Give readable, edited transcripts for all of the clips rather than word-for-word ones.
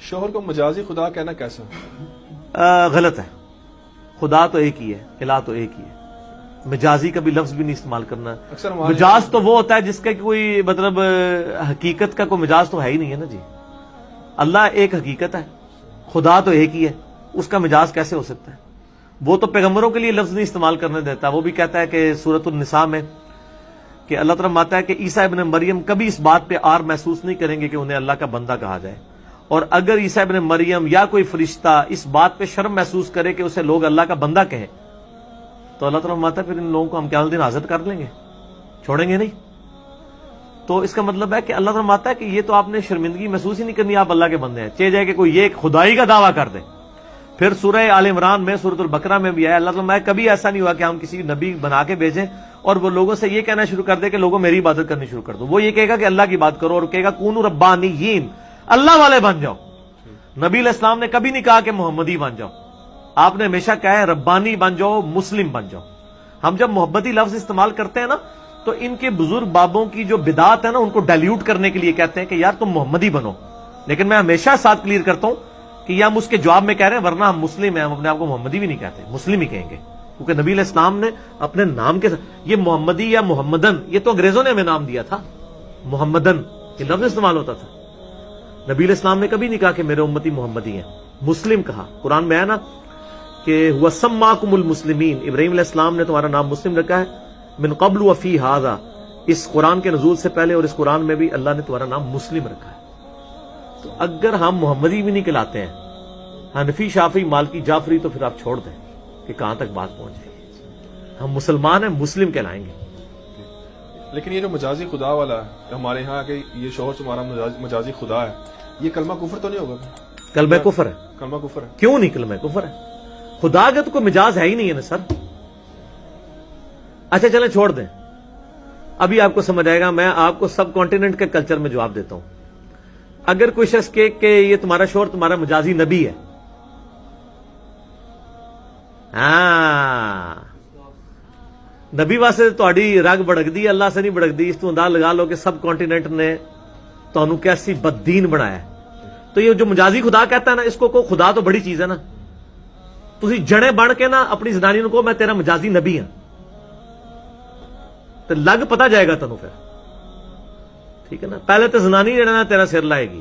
شوہر کو مجازی خدا کہنا کیسا؟ غلط ہے. خدا تو ایک ہی ہے، الہ تو ایک ہی ہے. مجازی کا بھی لفظ بھی نہیں استعمال کرنا. اکثر مجاز تو وہ ہوتا ہے جس کا کوئی مطلب حقیقت کا کوئی مجاز تو ہے ہی نہیں ہے نا جی. اللہ ایک حقیقت ہے، خدا تو ایک ہی ہے، اس کا مجاز کیسے ہو سکتا ہے؟ وہ تو پیغمبروں کے لیے لفظ نہیں استعمال کرنے دیتا. وہ بھی کہتا ہے کہ سورۃ النساء میں کہ اللہ تعالیٰ ماتا ہے کہ عیسیٰ ابن مریم کبھی اس بات پہ آر محسوس نہیں کریں گے کہ انہیں اللہ کا بندہ کہا جائے، اور اگر عیسیٰ ابن مریم یا کوئی فرشتہ اس بات پہ شرم محسوس کرے کہ اسے لوگ اللہ کا بندہ کہیں تو اللہ تعالیٰ ماتا ہے پھر ان لوگوں کو ہم قیامت دن حاضر کر لیں گے، چھوڑیں گے نہیں. تو اس کا مطلب ہے کہ اللہ تعالیٰ ماتا ہے کہ یہ تو آپ نے شرمندگی محسوس ہی نہیں کرنی، آپ اللہ کے بندے ہیں. چاہے جائے کہ کوئی یہ خدائی کا دعویٰ کر دے. پھر سورہ آل عمران میں، سورۃ البقرہ میں بھی ہے، اللہ تعالیٰ کبھی ایسا نہیں ہوا کہ ہم کسی نبی بنا کے بھیجیں اور وہ لوگوں سے یہ کہنا شروع کر دے کہ لوگوں میری عبادت کرنی شروع کر دو. وہ یہ کہے گا کہ اللہ کی بات کرو اور کہے گا کونوا ربانیین، اللہ والے بن جاؤ. نبی علیہ السلام نے کبھی نہیں کہا کہ محمدی بن جاؤ، آپ نے ہمیشہ کہا ہے ربانی بن جاؤ، مسلم بن جاؤ. ہم جب محبتی لفظ استعمال کرتے ہیں نا تو ان کے بزرگ بابوں کی جو بدعات ہے نا ان کو ڈائلیوٹ کرنے کے لیے کہتے ہیں کہ یار تم محمدی بنو. لیکن میں ہمیشہ ساتھ کلیئر کرتا ہوں کہ یہ ہم اس کے جواب میں کہہ رہے ہیں، ورنہ ہم مسلم ہیں، ہم اپنے آپ کو محمدی بھی نہیں کہتے، مسلم ہی کہیں گے. کیونکہ نبی علیہ السلام نے اپنے نام کے ساتھ یہ محمدی یا محمدن، یہ تو انگریزوں نے ہمیں نام دیا تھا. محمدن یہ لفظ استعمال ہوتا تھا. نبی علیہ السلام نے کبھی نہیں کہا کہ میرے امتی محمدی ہیں. مسلم کہا. قرآن میں ہے نا کہ هو سماکم المسلمین، ابراہیم علیہ السلام نے تمہارا نام مسلم رکھا ہے. من قبل وفی ھذا، اس قرآن کے نزول سے پہلے اور اس قرآن میں بھی اللہ نے تمہارا نام مسلم رکھا ہے. تو اگر ہم محمدی بھی نہیں کہلاتے ہیں، حنفی، شافعی، مالکی، جعفری، تو پھر آپ چھوڑ دیں کہ کہاں تک بات پہنچ گئی. ہم مسلمان ہیں، مسلم کہلائیں گے. لیکن یہ جو مجازی خدا والا ہے ہمارے ہاں کہ یہ شوہر تمہارا مجازی خدا ہے، یہ کلمہ کفر تو نہیں ہوگا؟ کلمہ کفر ہے. کلمہ کفر ہے. کیوں نہیں کلمہ کفر ہے؟ خدا کا تو کوئی مجاز ہے ہی نہیں ہے نا سر. اچھا چلیں چھوڑ دیں، ابھی آپ کو سمجھ آئے گا. میں آپ کو سب کانٹیننٹ کے کلچر میں جواب دیتا ہوں. اگر کوئی شخص کہ یہ تمہارا شوہر تمہارا مجازی نبی ہے، ہاں نبی واسطے تہاڈی رگ بڑک دی، اللہ سے نہیں بڑک دی. اس تو انداز لگا لو کہ سب کانٹیننٹ نے تانوں کیسی بددین بنایا ہے. تو یہ جو مجازی خدا کہتا ہے نا، اس کو خدا تو بڑی چیز ہے نا. تسی جڑے بن کے نا اپنی زنانی کو میں تیرا مجازی نبی ہوں تو لگ پتا جائے گا تنوں پھر. ٹھیک ہے نا. پہلے تو زنانی جڑا نا تیرا سر لائے گی.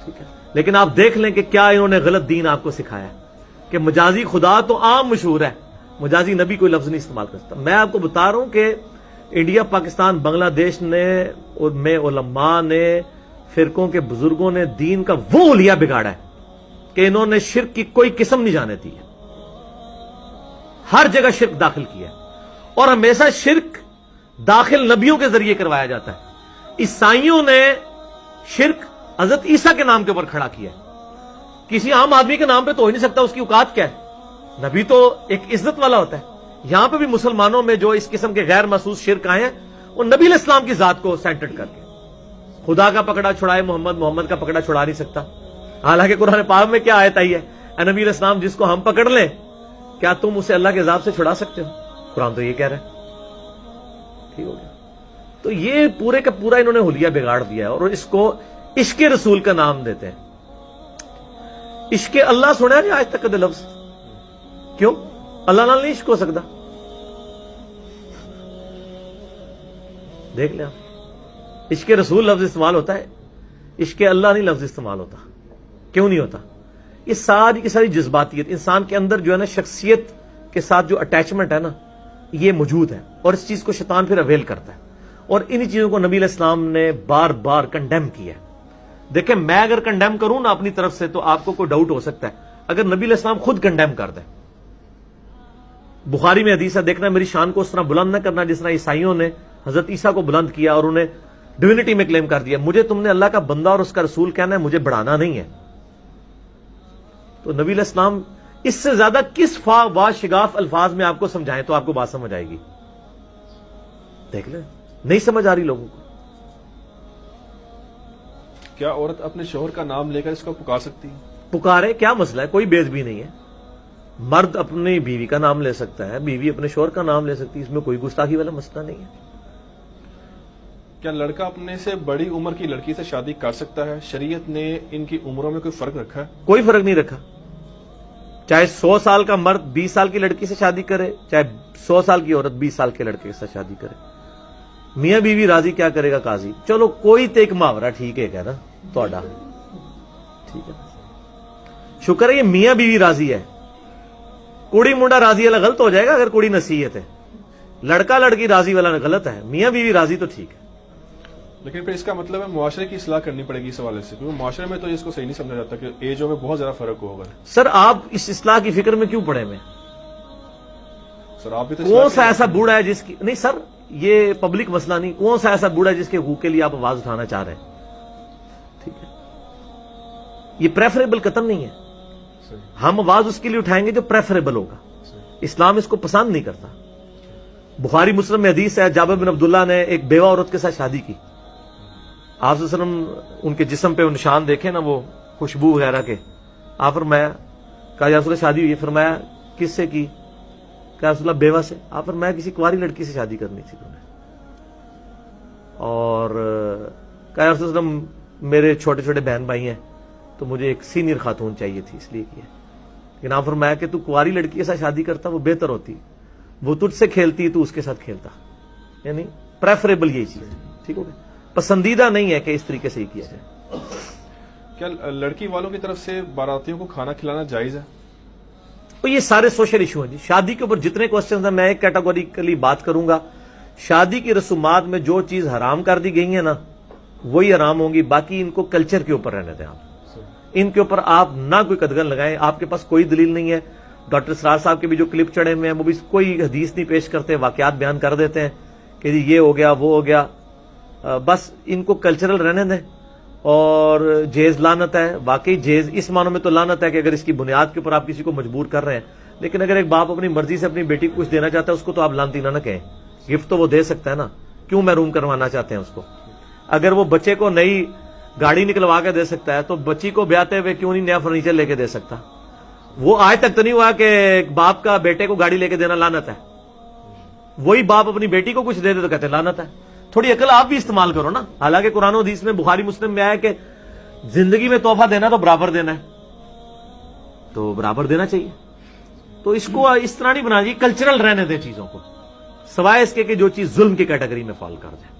ٹھیک ہے. لیکن آپ دیکھ لیں کہ کیا انہوں نے غلط دین آپ کو سکھایا ہے کہ مجازی خدا تو عام مشہور ہے، مجازی نبی کوئی لفظ نہیں استعمال کرتا. میں آپ کو بتا رہا ہوں کہ انڈیا، پاکستان، بنگلہ دیش میں علماء نے، فرقوں کے بزرگوں نے دین کا وہ حلیہ بگاڑا ہے کہ انہوں نے شرک کی کوئی قسم نہیں جانے دی ہے. ہر جگہ شرک داخل کیا ہے اور ہمیشہ شرک داخل نبیوں کے ذریعے کروایا جاتا ہے. عیسائیوں نے شرک حضرت عیسیٰ کے نام کے اوپر کھڑا کیا ہے. کسی عام آدمی کے نام پہ تو ہو ہی نہیں سکتا، اس کی اوقات کیا ہے؟ نبی تو ایک عزت والا ہوتا ہے. یہاں پہ بھی مسلمانوں میں جو اس قسم کے غیر محسوس شرک آئے ہیں وہ نبی علیہ السلام کی ذات کو سینٹرڈ کر کے. خدا کا پکڑا چھڑائے محمد، محمد کا پکڑا چھڑا نہیں سکتا. حالانکہ قرآن پاک میں کیا آیت آئی ہے، اے نبی علیہ السلام جس کو ہم پکڑ لیں کیا تم اسے اللہ کے عذاب سے چھڑا سکتے ہو؟ قرآن تو یہ کہہ رہا ہے. ٹھیک ہو گیا. تو یہ پورے کا پورا انہوں نے حلیہ بگاڑ دیا ہے اور اس کو عشق رسول کا نام دیتے ہیں. عشق اللہ سنا نہیں آج تک کدے لفظ؟ کیوں؟ اللہ نال نہیں عشق ہو سکتا. دیکھ لیں آپ، عشق رسول لفظ استعمال ہوتا ہے، عشق اللہ نہیں لفظ استعمال ہوتا. کیوں نہیں ہوتا؟ یہ ساری کی ساری جذباتیت انسان کے اندر جو ہے نا، شخصیت کے ساتھ جو اٹیچمنٹ ہے نا، یہ موجود ہے اور اس چیز کو شیطان پھر اویل کرتا ہے. اور انہی چیزوں کو نبی علیہ السلام نے بار بار کنڈیم کیا ہے. دیکھیں میں اگر کنڈیم کروں نا اپنی طرف سے تو آپ کو کوئی ڈاؤٹ ہو سکتا ہے. اگر نبی علیہ السلام خود کنڈیم کر دیں، بخاری میں حدیث ہے، دیکھنا میری شان کو اس طرح بلند نہ کرنا جس طرح عیسائیوں نے حضرت عیسیٰ کو بلند کیا اور انہیں ڈیوینٹی میں کلیم کر دیا. مجھے تم نے اللہ کا بندہ اور اس کا رسول کہنا ہے، مجھے بڑھانا نہیں ہے. تو نبی علیہ السلام اس سے زیادہ کس وا شگاف الفاظ میں آپ کو سمجھائیں تو آپ کو بات سمجھ آئے گی. دیکھ لیں، نہیں سمجھ آ رہی لوگوں کو. کیا عورت اپنے شوہر کا نام لے کر اس کو پکار سکتی ہے؟ پکارے، کیا مسئلہ ہے؟ کوئی بے ادبی نہیں ہے. مرد اپنی بیوی کا نام لے سکتا ہے، بیوی اپنے شوہر کا نام لے سکتی ہے، اس میں کوئی گستاخی والا مسئلہ نہیں ہے. کیا لڑکا اپنے سے بڑی عمر کی لڑکی سے شادی کر سکتا ہے؟ شریعت نے ان کی عمروں میں کوئی فرق رکھا ہے؟ کوئی فرق نہیں رکھا. چاہے 100 سال کا مرد 20 سال کی لڑکی سے شادی کرے, چاہے 100 سال کی عورت 20 سال کے لڑکے کے ساتھ شادی کرے. میاں بیوی راضی کیا کرے گا قاضی؟ چلو کوئی تے ایک محاورہ ٹھیک ہے نا توڑا, ٹھیک ہے, شکر ہے یہ میاں بیوی راضی ہے. کڑی منڈا راضی والا غلط ہو جائے گا اگر کڑی نصیحت ہے. لڑکا لڑکی راضی والا غلط ہے, میاں بیوی راضی تو ٹھیک ہے. لیکن پھر اس کا مطلب ہے معاشرے کی اصلاح کرنی پڑے گی اس حوالے سے, کیونکہ معاشرے میں تو اس کو صحیح نہیں سمجھا جاتا کہ ایجوں میں بہت زیادہ فرق ہوگا. سر آپ اس اصلاح کی فکر میں کیوں پڑے میں؟ سر آپ بھی تو کون سا ایسا بوڑھا ہے جس کی, نہیں سر یہ پبلک مسئلہ نہیں, کون سا ایسا بوڑھا ہے جس کے حقوق کے لیے آپ آواز اٹھانا چاہ رہے ہیں؟ ٹھیک ہے, یہ پریفریبل قطن نہیں ہے. ہم آواز اس کے لیے اٹھائیں گے جو پریفریبل ہوگا. اسلام اس کو پسند نہیں کرتا. بخاری مسلم میں حدیث ہے, جابر بن عبداللہ نے ایک بیوہ عورت کے ساتھ شادی کی. آپ صلی اللہ علیہ وسلم ان کے جسم پہ نشان دیکھے نا وہ خوشبو وغیرہ کے, آپ فرمایا, کہا یا رسول اللہ شادی ہوئی ہے؟ فرمایا کس سے کی؟ کہا رسول اللہ بیوہ سے. آپ فرمایا کسی کواری لڑکی سے شادی کرنی تھی تمہیں. اور کہا یا رسول اللہ میرے چھوٹے چھوٹے بہن بھائی ہیں تو مجھے ایک سینئر خاتون چاہیے تھی اس لیے کیا. لیکن آپ فرمایا کہ تو کواری لڑکی کے ساتھ شادی کرتا وہ بہتر ہوتی, وہ تجھ سے کھیلتی تو اس کے ساتھ کھیلتا. یعنی پریفریبل یہی چیز ہے. ٹھیک ہو گیا, پسندیدہ نہیں ہے کہ اس طریقے سے ہی کیا جائے. کیا لڑکی والوں کی طرف سے باراتیوں کو کھانا کھلانا جائز ہے؟ تو یہ سارے سوشل ایشو ہیں جی. شادی کے اوپر جتنے کوسچنز ہیں میں ایک کیٹیگوریکلی بات کروں گا. شادی کی رسومات میں جو چیز حرام کر دی گئی ہے نا وہی حرام ہوں گی, باقی ان کو کلچر کے اوپر رہنے دیں. آپ ان کے اوپر آپ نہ کوئی قدغن لگائیں. آپ کے پاس کوئی دلیل نہیں ہے. ڈاکٹر اسرار صاحب کے بھی جو کلپ چڑھے ہوئے ہیں وہ بھی کوئی حدیث نہیں پیش کرتے, واقعات بیان کر دیتے ہیں کہ جی یہ ہو گیا وہ ہو گیا. بس ان کو کلچرل رہنے دیں. اور جیز لعنت ہے, واقعی جیز اس معنوں میں تو لعنت ہے کہ اگر اس کی بنیاد کے اوپر آپ کسی کو مجبور کر رہے ہیں. لیکن اگر ایک باپ اپنی مرضی سے اپنی بیٹی کو کچھ دینا چاہتا ہے اس کو تو آپ لعنتی نہ کہیں. گفٹ تو وہ دے سکتا ہے نا, کیوں محروم کروانا چاہتے ہیں اس کو؟ اگر وہ بچے کو نئی گاڑی نکلوا کے دے سکتا ہے تو بچی کو بیاتے ہوئے کیوں نہیں نیا فرنیچر لے کے دے سکتا؟ وہ آج تک تو نہیں ہوا کہ باپ کا بیٹے کو گاڑی لے کے دینا لعنت ہے. وہی باپ اپنی بیٹی کو کچھ دے دے تو کہتے ہیں لعنت ہے. تھوڑی عقل آپ بھی استعمال کرو نا. حالانکہ قرآن و حدیث میں بخاری مسلم میں آیا کہ زندگی میں تحفہ دینا تو برابر دینا ہے, تو برابر دینا چاہیے. تو اس کو اس طرح نہیں بنا چاہیے, کلچرل رہنے دیں چیزوں کو, سوائے اس کے کہ جو چیز ظلم کی کیٹیگری میں فال کر جائے.